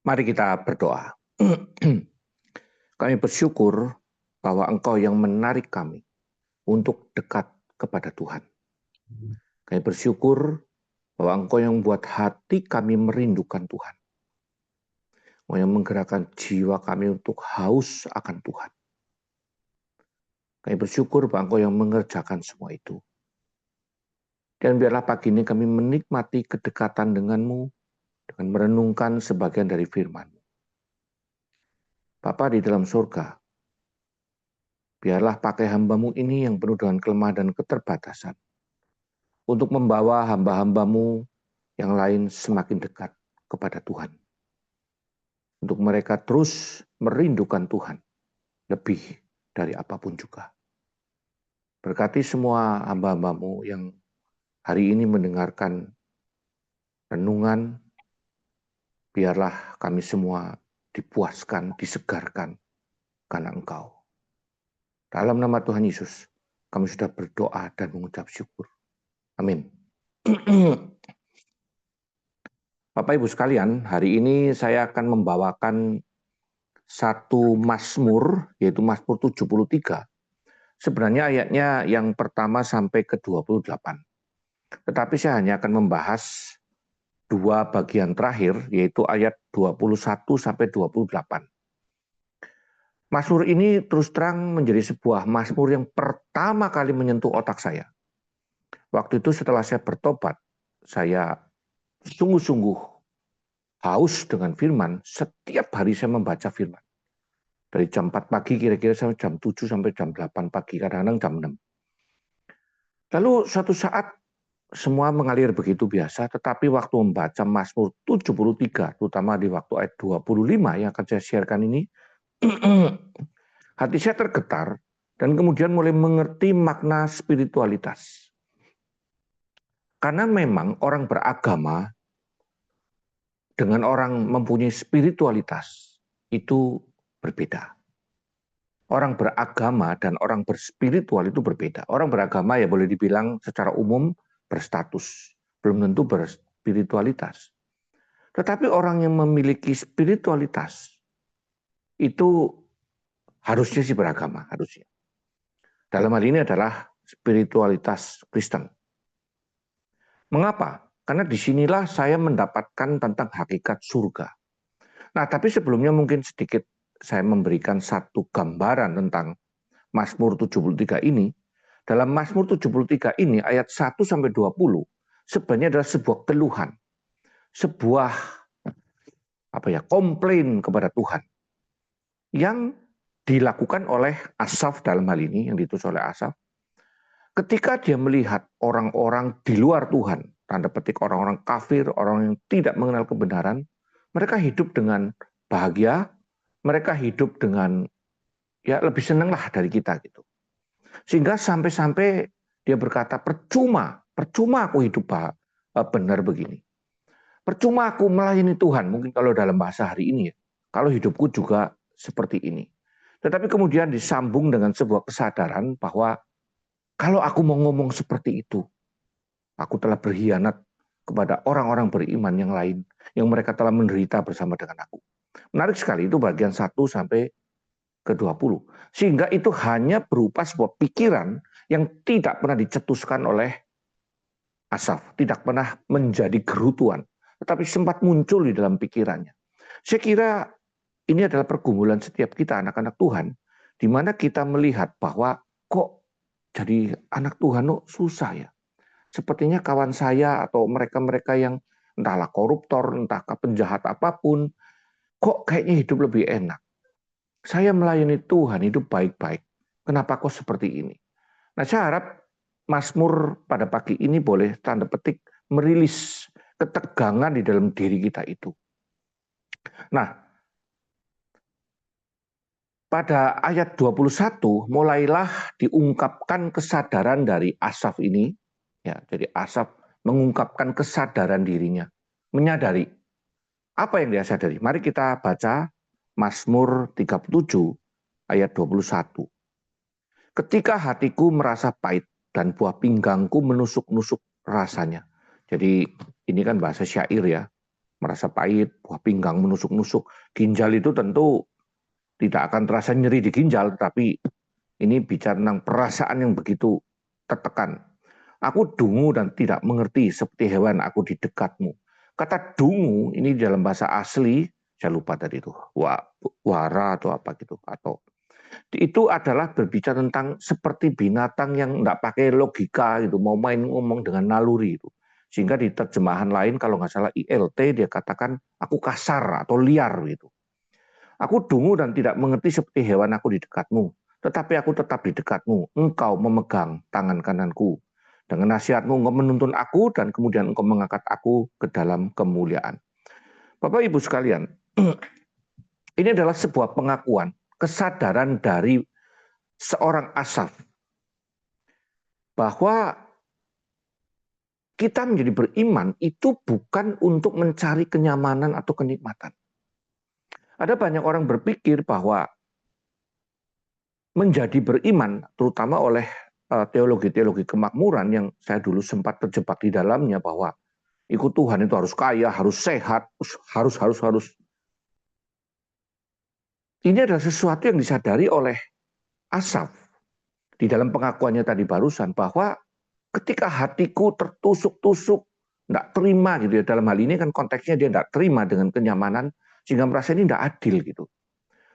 Mari kita berdoa. Kami bersyukur bahwa Engkau yang menarik kami untuk dekat kepada Tuhan. Kami bersyukur bahwa Engkau yang membuat hati kami merindukan Tuhan. Engkau yang menggerakkan jiwa kami untuk haus akan Tuhan. Kami bersyukur bahwa Engkau yang mengerjakan semua itu. Dan biarlah pagi ini kami menikmati kedekatan denganmu dengan merenungkan sebagian dari firman-Mu. Bapa di dalam surga, biarlah pakai hamba-Mu ini yang penuh dengan kelemahan dan keterbatasan untuk membawa hamba-hamba-Mu yang lain semakin dekat kepada Tuhan. Untuk mereka terus merindukan Tuhan lebih dari apapun juga. Berkati semua hamba-hamba-Mu yang hari ini mendengarkan renungan, biarlah kami semua dipuaskan, disegarkan karena Engkau. Dalam nama Tuhan Yesus, kami sudah berdoa dan mengucap syukur. Amin. Bapak Ibu sekalian, hari ini saya akan membawakan satu Mazmur, yaitu Mazmur 73. Sebenarnya ayatnya yang pertama sampai ke 28. Tetapi saya hanya akan membahas dua bagian terakhir, yaitu ayat 21 sampai 28. Mazmur ini terus terang menjadi sebuah mazmur yang pertama kali menyentuh otak saya. Waktu itu setelah saya bertobat, saya sungguh-sungguh haus dengan firman. Setiap hari saya membaca firman. Dari jam 4 pagi kira-kira sampai jam 7 sampai jam 8 pagi, kadang-kadang jam 6. Lalu suatu saat semua mengalir begitu biasa, tetapi waktu membaca Mazmur 73, terutama di waktu ayat 25 yang akan saya sharekan ini, hati saya tergetar dan kemudian mulai mengerti makna spiritualitas. Karena memang orang beragama dengan orang mempunyai spiritualitas itu berbeda. Orang beragama dan orang berspiritual itu berbeda. Orang beragama ya boleh dibilang secara umum berstatus, belum tentu berspiritualitas. Tetapi orang yang memiliki spiritualitas itu harusnya sih beragama, harusnya. Dalam hal ini adalah spiritualitas Kristen. Mengapa? Karena disinilah saya mendapatkan tentang hakikat surga. Nah, tapi sebelumnya mungkin sedikit saya memberikan satu gambaran tentang Mazmur 73 ini. Dalam Mazmur 73 ini ayat 1 sampai 20 sebenarnya adalah sebuah keluhan. Sebuah komplain kepada Tuhan yang dilakukan oleh Asaf dalam hal ini, yang ditulis oleh Asaf. Ketika dia melihat orang-orang di luar Tuhan, tanda petik orang-orang kafir, orang yang tidak mengenal kebenaran, mereka hidup dengan bahagia, mereka hidup dengan lebih senang lah dari kita gitu. Sehingga sampai-sampai dia berkata, percuma aku hidup benar begini. Percuma aku melayani Tuhan, mungkin kalau dalam bahasa hari ini ya, kalau hidupku juga seperti ini. Tetapi kemudian disambung dengan sebuah kesadaran bahwa kalau aku mau ngomong seperti itu, aku telah berkhianat kepada orang-orang beriman yang lain, yang mereka telah menderita bersama dengan aku. Menarik sekali, itu bagian 1 sampai ke 20. Sehingga itu hanya berupa sebuah pikiran yang tidak pernah dicetuskan oleh Asaf, tidak pernah menjadi gerutuan, tetapi sempat muncul di dalam pikirannya. Saya kira ini adalah pergumulan setiap kita anak-anak Tuhan, di mana kita melihat bahwa kok jadi anak Tuhan susah ya. Sepertinya kawan saya atau mereka-mereka yang entahlah koruptor, entahkah penjahat apapun, kok kayaknya hidup lebih enak. Saya melayani Tuhan, hidup baik-baik. Kenapa kok seperti ini? Nah, saya harap Mazmur pada pagi ini boleh tanda petik merilis ketegangan di dalam diri kita itu. Nah, pada ayat 21 mulailah diungkapkan kesadaran dari Asaf ini. Ya, jadi Asaf mengungkapkan kesadaran dirinya, menyadari apa yang dia sadari. Mari kita baca Mazmur 37 ayat 21. Ketika hatiku merasa pahit dan buah pinggangku menusuk-nusuk rasanya. Jadi ini kan bahasa syair ya. merasa pahit, buah pinggang menusuk-nusuk. Ginjal itu tentu tidak akan terasa nyeri di ginjal, tapi ini bicara tentang perasaan yang begitu tertekan. Aku dungu dan tidak mengerti seperti hewan aku di dekatmu. Kata dungu ini dalam bahasa asli, saya lupa tadi itu, wara atau apa gitu, atau itu adalah berbicara tentang seperti binatang yang tidak pakai logika gitu, mau main ngomong dengan naluri itu. Sehingga di terjemahan lain kalau nggak salah ILT dia katakan aku kasar atau liar gitu. Aku dungu dan tidak mengerti seperti hewan aku di dekatmu, tetapi aku tetap di dekatmu. Engkau memegang tangan kananku. Dengan nasihatmu engkau menuntun aku dan kemudian engkau mengangkat aku ke dalam kemuliaan. Bapak Ibu sekalian, ini adalah sebuah pengakuan, kesadaran dari seorang Asaf bahwa kita menjadi beriman itu bukan untuk mencari kenyamanan atau kenikmatan. Ada banyak orang berpikir bahwa menjadi beriman, terutama oleh teologi-teologi kemakmuran yang saya dulu sempat terjebak di dalamnya, bahwa ikut Tuhan itu harus kaya, harus sehat, harus. Ini adalah sesuatu yang disadari oleh Asaf di dalam pengakuannya tadi barusan, bahwa ketika hatiku tertusuk-tusuk, tidak terima gitu ya, dalam hal ini kan konteksnya dia tidak terima dengan kenyamanan, sehingga merasa ini tidak adil gitu.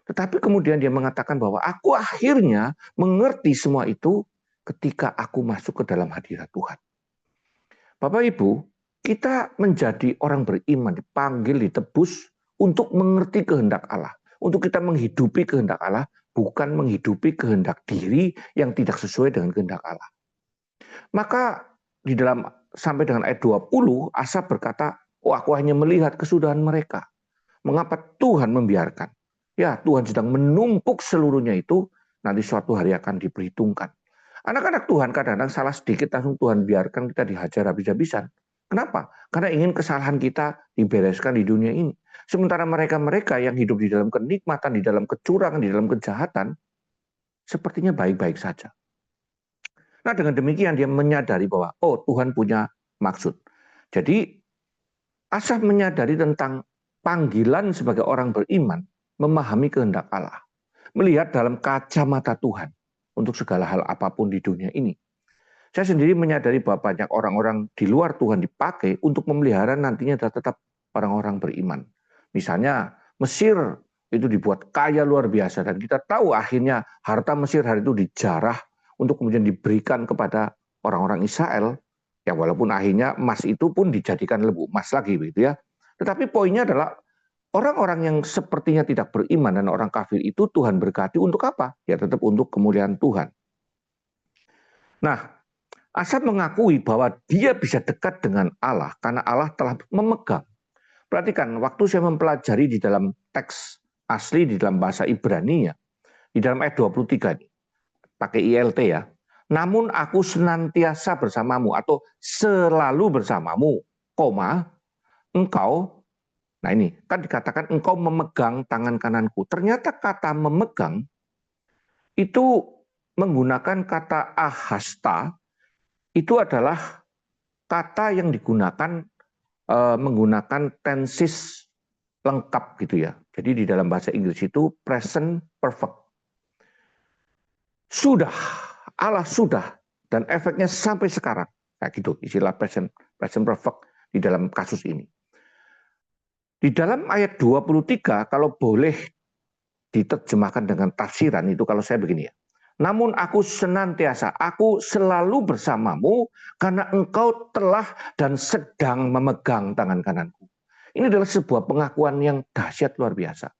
Tetapi kemudian dia mengatakan bahwa aku akhirnya mengerti semua itu ketika aku masuk ke dalam hadirat Tuhan. Bapak Ibu, kita menjadi orang beriman, dipanggil, ditebus untuk mengerti kehendak Allah. Untuk kita menghidupi kehendak Allah, bukan menghidupi kehendak diri yang tidak sesuai dengan kehendak Allah. Maka di dalam sampai dengan ayat 20, Asaf berkata, oh aku hanya melihat kesudahan mereka. Mengapa Tuhan membiarkan? Ya, Tuhan sedang menumpuk seluruhnya itu, nanti suatu hari akan diperhitungkan. Anak-anak Tuhan kadang-kadang salah sedikit, langsung Tuhan biarkan kita dihajar habis-habisan. Kenapa? Karena ingin kesalahan kita dibereskan di dunia ini. Sementara mereka-mereka yang hidup di dalam kenikmatan, di dalam kecurangan, di dalam kejahatan, sepertinya baik-baik saja. Nah, dengan demikian dia menyadari bahwa, oh Tuhan punya maksud. Jadi, Asaf menyadari tentang panggilan sebagai orang beriman, memahami kehendak Allah, melihat dalam kacamata Tuhan untuk segala hal apapun di dunia ini. Saya sendiri menyadari bahwa banyak orang-orang di luar Tuhan dipakai untuk memelihara nantinya tetap orang-orang beriman. Misalnya Mesir itu dibuat kaya luar biasa dan kita tahu akhirnya harta Mesir hari itu dijarah untuk kemudian diberikan kepada orang-orang Israel. Ya walaupun akhirnya emas itu pun dijadikan lembu emas lagi begitu ya. Tetapi poinnya adalah orang-orang yang sepertinya tidak beriman dan orang kafir itu Tuhan berkati untuk apa? Ya tetap untuk kemuliaan Tuhan. Nah, Asaf mengakui bahwa dia bisa dekat dengan Allah karena Allah telah memegang. Perhatikan, waktu saya mempelajari di dalam teks asli di dalam bahasa Ibrani-nya, di dalam ayat 23 ini, pakai ILT ya. Namun aku senantiasa bersamamu atau selalu bersamamu, koma, engkau, nah ini kan dikatakan engkau memegang tangan kananku. Ternyata kata memegang itu menggunakan kata ahasta, itu adalah kata yang digunakan menggunakan tenses lengkap gitu ya. Jadi di dalam bahasa Inggris itu present perfect. Sudah, Allah sudah, dan efeknya sampai sekarang. Kayak gitu istilah present perfect di dalam kasus ini. Di dalam ayat 23 kalau boleh diterjemahkan dengan tafsiran itu kalau saya begini ya. Namun aku senantiasa, aku selalu bersamamu karena engkau telah dan sedang memegang tangan kananku. Ini adalah sebuah pengakuan yang dahsyat luar biasa.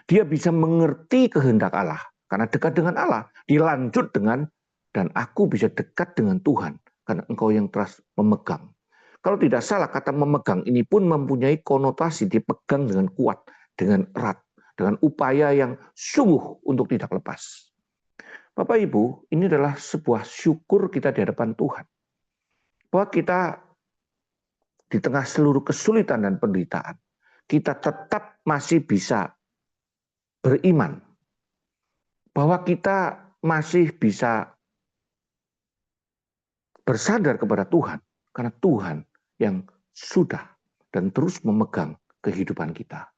Dia bisa mengerti kehendak Allah karena dekat dengan Allah. Dilanjut dengan dan aku bisa dekat dengan Tuhan karena engkau yang telah memegang. Kalau tidak salah kata memegang ini pun mempunyai konotasi dipegang dengan kuat, dengan erat, dengan upaya yang sungguh untuk tidak lepas. Bapak Ibu, ini adalah sebuah syukur kita di hadapan Tuhan. Bahwa kita di tengah seluruh kesulitan dan penderitaan, kita tetap masih bisa beriman. Bahwa kita masih bisa bersandar kepada Tuhan. Karena Tuhan yang sudah dan terus memegang kehidupan kita.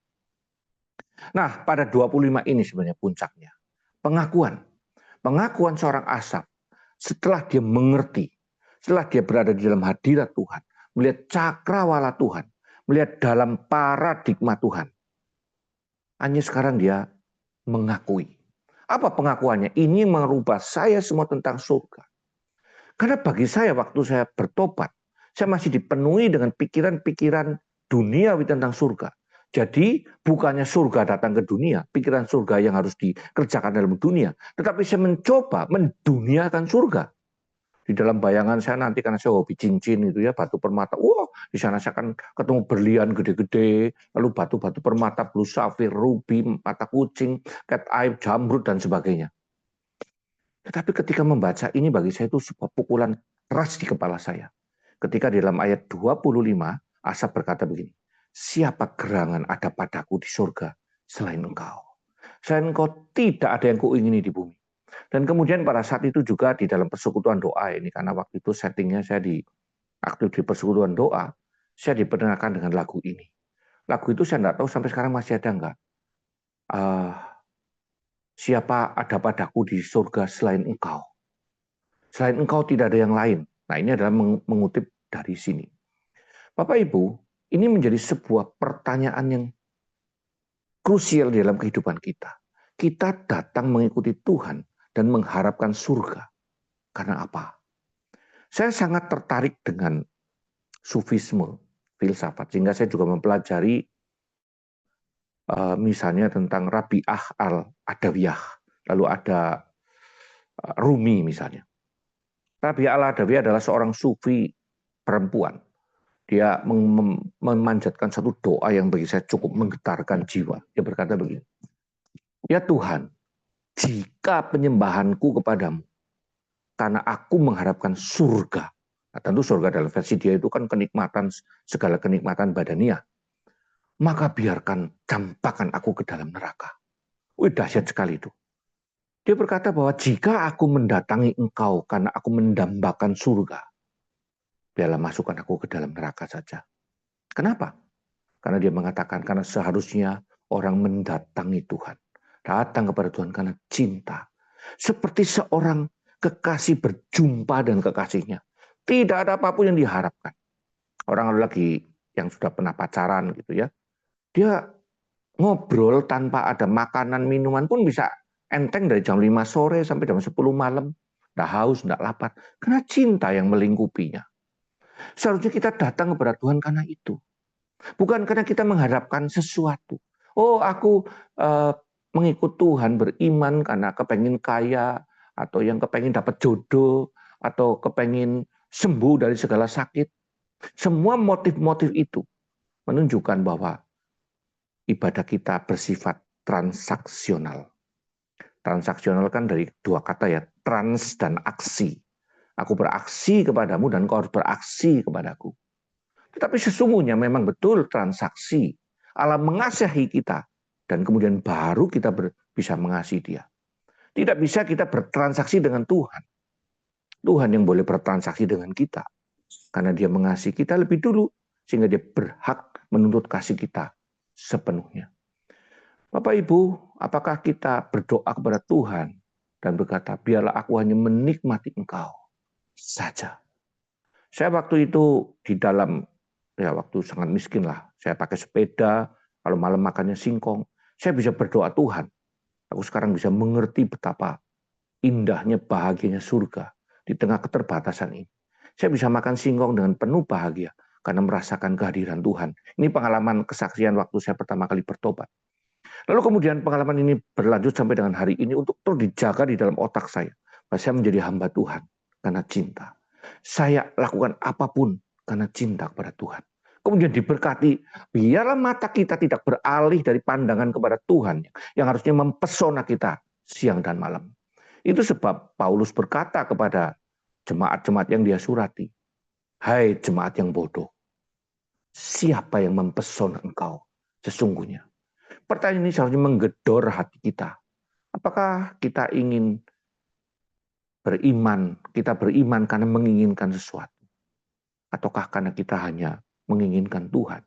Nah, pada 25 ini sebenarnya puncaknya. Pengakuan seorang Asaf setelah dia mengerti, setelah dia berada di dalam hadirat Tuhan, melihat cakrawala Tuhan, melihat dalam paradigma Tuhan. Hanya sekarang dia mengakui. Apa pengakuannya? Ini merubah saya semua tentang surga. Karena bagi saya waktu saya bertobat, saya masih dipenuhi dengan pikiran-pikiran duniawi tentang surga. Jadi bukannya surga datang ke dunia, pikiran surga yang harus dikerjakan dalam dunia. Tetapi saya mencoba menduniakan surga. Di dalam bayangan saya nanti karena saya hobi cincin gitu ya, batu permata. Wah, di sana saya akan ketemu berlian gede-gede, lalu batu-batu permata, blue safir, ruby, mata kucing, cat eye, jamrud dan sebagainya. Tetapi ketika membaca ini bagi saya itu sebuah pukulan keras di kepala saya. Ketika di dalam ayat 25, Asaf berkata begini, siapa gerangan ada padaku di surga selain engkau? Selain engkau tidak ada yang kuingini di bumi. Dan kemudian pada saat itu juga di dalam persekutuan doa ini, karena waktu itu settingnya saya aktif di persekutuan doa, saya diperkenalkan dengan lagu ini. Lagu itu saya tidak tahu sampai sekarang masih ada enggak. Siapa ada padaku di surga selain engkau? Selain engkau tidak ada yang lain. Nah, ini adalah mengutip dari sini. Bapak Ibu, ini menjadi sebuah pertanyaan yang krusial di dalam kehidupan kita. Kita datang mengikuti Tuhan dan mengharapkan surga. Karena apa? Saya sangat tertarik dengan sufisme, filsafat. Sehingga saya juga mempelajari misalnya tentang Rabi'ah al-Adawiyah. Lalu ada Rumi misalnya. Rabi'ah al-Adawiyah adalah seorang sufi perempuan. Dia memanjatkan satu doa yang bagi saya cukup menggetarkan jiwa. Dia berkata begini, ya Tuhan, jika penyembahanku kepadamu, karena aku mengharapkan surga. Nah, tentu surga dalam versi dia itu kan kenikmatan, segala kenikmatan badania. Maka biarkan campakkan aku ke dalam neraka. Wih, dahsyat sekali itu. Dia berkata bahwa jika aku mendatangi engkau karena aku mendambakan surga, biarlah masukkan aku ke dalam neraka saja. Kenapa? Karena dia mengatakan, karena seharusnya orang mendatangi Tuhan. Datang kepada Tuhan karena cinta. Seperti seorang kekasih berjumpa dengan kekasihnya. Tidak ada apapun yang diharapkan. Orang lagi yang sudah pernah pacaran gitu ya. Dia ngobrol tanpa ada makanan, minuman pun bisa enteng dari jam 5 sore sampai jam 10 malam. Nggak haus, nggak lapar. Karena cinta yang melingkupinya. Seharusnya kita datang kepada Tuhan karena itu. Bukan karena kita mengharapkan sesuatu. Oh, aku mengikut Tuhan, beriman karena kepengen kaya, atau yang kepengen dapat jodoh, atau kepengen sembuh dari segala sakit. Semua motif-motif itu menunjukkan bahwa ibadah kita bersifat transaksional. Transaksional kan dari dua kata ya, trans dan aksi. Aku beraksi kepadamu dan kau harus beraksi kepadaku. Tetapi sesungguhnya memang betul transaksi. Allah mengasihi kita dan kemudian baru kita bisa mengasihi dia. Tidak bisa kita bertransaksi dengan Tuhan. Tuhan yang boleh bertransaksi dengan kita. Karena dia mengasihi kita lebih dulu sehingga dia berhak menuntut kasih kita sepenuhnya. Bapak Ibu, apakah kita berdoa kepada Tuhan dan berkata, biarlah aku hanya menikmati Engkau saja. Saya waktu itu di dalam, ya waktu sangat miskin lah, saya pakai sepeda, kalau malam makannya singkong, saya bisa berdoa Tuhan. Aku sekarang bisa mengerti betapa indahnya, bahagianya surga di tengah keterbatasan ini. Saya bisa makan singkong dengan penuh bahagia karena merasakan kehadiran Tuhan. Ini pengalaman kesaksian waktu saya pertama kali bertobat. Lalu kemudian pengalaman ini berlanjut sampai dengan hari ini untuk terus dijaga di dalam otak saya. Bahwa saya menjadi hamba Tuhan karena cinta. Saya lakukan apapun karena cinta kepada Tuhan. Kemudian diberkati, biarlah mata kita tidak beralih dari pandangan kepada Tuhan yang harusnya mempesona kita siang dan malam. Itu sebab Paulus berkata kepada jemaat-jemaat yang dia surati, hai jemaat yang bodoh, siapa yang mempesona engkau sesungguhnya? Pertanyaan ini seharusnya menggedor hati kita. Apakah kita ingin kita beriman karena menginginkan sesuatu? Ataukah karena kita hanya menginginkan Tuhan?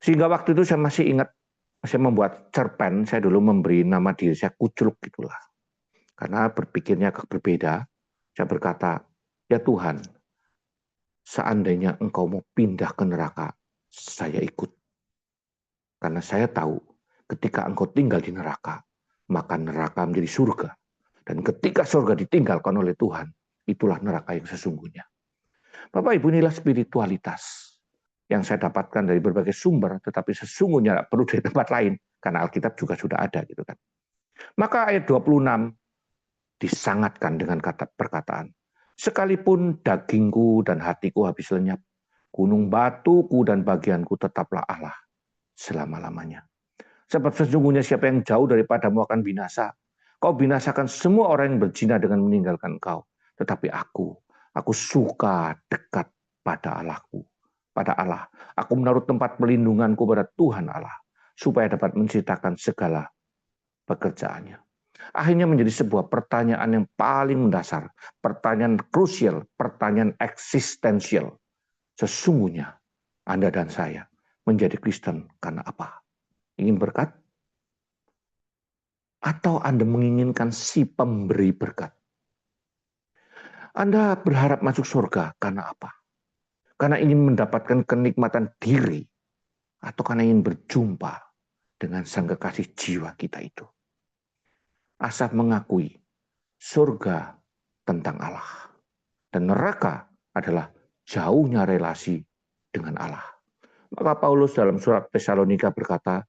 Sehingga waktu itu saya masih ingat, saya membuat cerpen, saya dulu memberi nama diri saya Kuculuk gitulah. Karena berpikirnya berbeda, saya berkata, ya Tuhan, seandainya engkau mau pindah ke neraka, saya ikut. Karena saya tahu ketika engkau tinggal di neraka, maka neraka menjadi surga. Dan ketika surga ditinggalkan oleh Tuhan, itulah neraka yang sesungguhnya. Bapak Ibu, inilah spiritualitas yang saya dapatkan dari berbagai sumber, tetapi sesungguhnya tidak perlu dari tempat lain, karena Alkitab juga sudah ada, gitu kan. Maka ayat 26 disangatkan dengan kata perkataan, sekalipun dagingku dan hatiku habis lenyap, gunung batuku dan bagianku tetaplah Allah selama-lamanya. Sebab sesungguhnya siapa yang jauh daripadamu akan binasa. Kau binasakan semua orang yang berzina dengan meninggalkan kau. Tetapi aku suka dekat pada Allahku. Pada Allah, aku menaruh tempat pelindunganku pada Tuhan Allah, supaya dapat menceritakan segala pekerjaannya. Akhirnya menjadi sebuah pertanyaan yang paling mendasar, pertanyaan krusial, pertanyaan eksistensial. Sesungguhnya Anda dan saya menjadi Kristen karena apa? Ingin berkat? Atau Anda menginginkan si pemberi berkat? Anda berharap masuk surga karena apa? Karena ingin mendapatkan kenikmatan diri, atau karena ingin berjumpa dengan sang kekasih jiwa kita itu? Asaf mengakui surga tentang Allah, dan neraka adalah jauhnya relasi dengan Allah. Maka Paulus dalam surat Tesalonika berkata,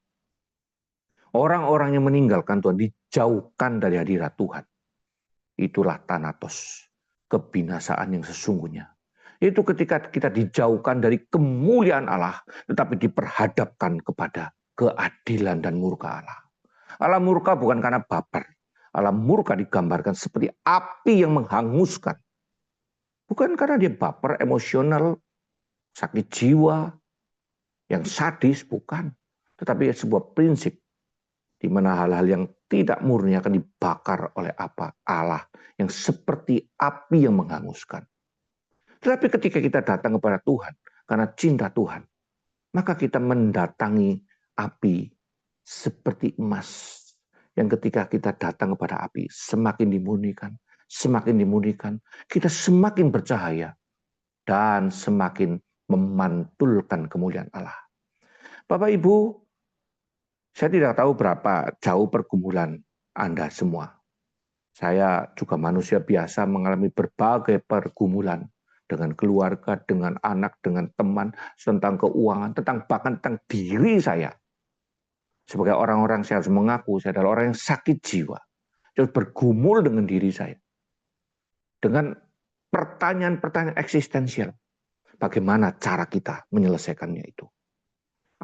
orang-orang yang meninggalkan Tuhan dijauhkan dari hadirat Tuhan. Itulah thanatos, kebinasaan yang sesungguhnya. Itu ketika kita dijauhkan dari kemuliaan Allah, tetapi diperhadapkan kepada keadilan dan murka Allah. Allah murka bukan karena baper. Allah murka digambarkan seperti api yang menghanguskan. Bukan karena dia baper, emosional, sakit jiwa, yang sadis, bukan. Tetapi sebuah prinsip di mana hal-hal yang tidak murni akan dibakar oleh apa? Allah yang seperti api yang menghanguskan. Tetapi ketika kita datang kepada Tuhan, karena cinta Tuhan, maka kita mendatangi api seperti emas. Yang ketika kita datang kepada api, semakin dimurnikan, kita semakin bercahaya dan semakin memantulkan kemuliaan Allah. Bapak Ibu, saya tidak tahu berapa jauh pergumulan Anda semua. Saya juga manusia biasa mengalami berbagai pergumulan dengan keluarga, dengan anak, dengan teman, tentang keuangan, bahkan tentang diri saya. Sebagai orang-orang saya harus mengaku saya adalah orang yang sakit jiwa. Saya harus bergumul dengan diri saya. Dengan pertanyaan-pertanyaan eksistensial. Bagaimana cara kita menyelesaikannya itu?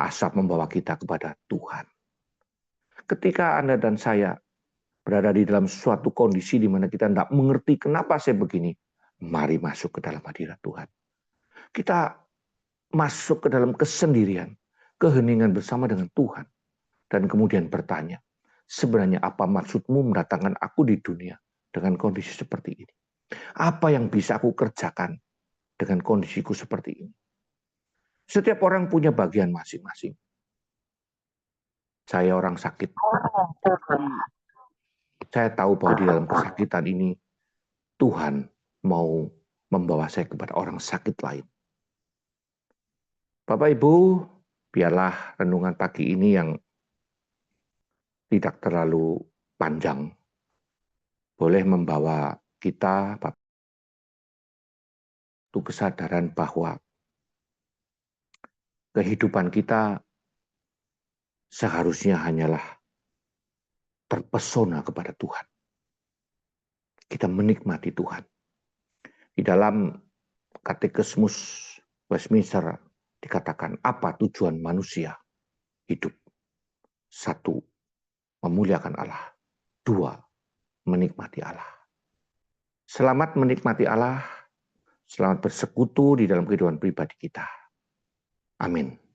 Asap membawa kita kepada Tuhan. Ketika Anda dan saya berada di dalam suatu kondisi di mana kita tidak mengerti kenapa saya begini, mari masuk ke dalam hadirat Tuhan. Kita masuk ke dalam kesendirian, keheningan bersama dengan Tuhan. Dan kemudian bertanya, sebenarnya apa maksudmu mendatangkan aku di dunia dengan kondisi seperti ini? Apa yang bisa aku kerjakan dengan kondisiku seperti ini? Setiap orang punya bagian masing-masing. Saya orang sakit. Saya tahu bahwa di dalam kesakitan ini, Tuhan mau membawa saya kepada orang sakit lain. Bapak Ibu, biarlah renungan pagi ini yang tidak terlalu panjang, boleh membawa kita satu kesadaran bahwa kehidupan kita seharusnya hanyalah terpesona kepada Tuhan. Kita menikmati Tuhan. Di dalam Katekismus Westminster dikatakan apa tujuan manusia hidup? 1, memuliakan Allah. 2, menikmati Allah. Selamat menikmati Allah, selamat bersekutu di dalam kehidupan pribadi kita. Amin.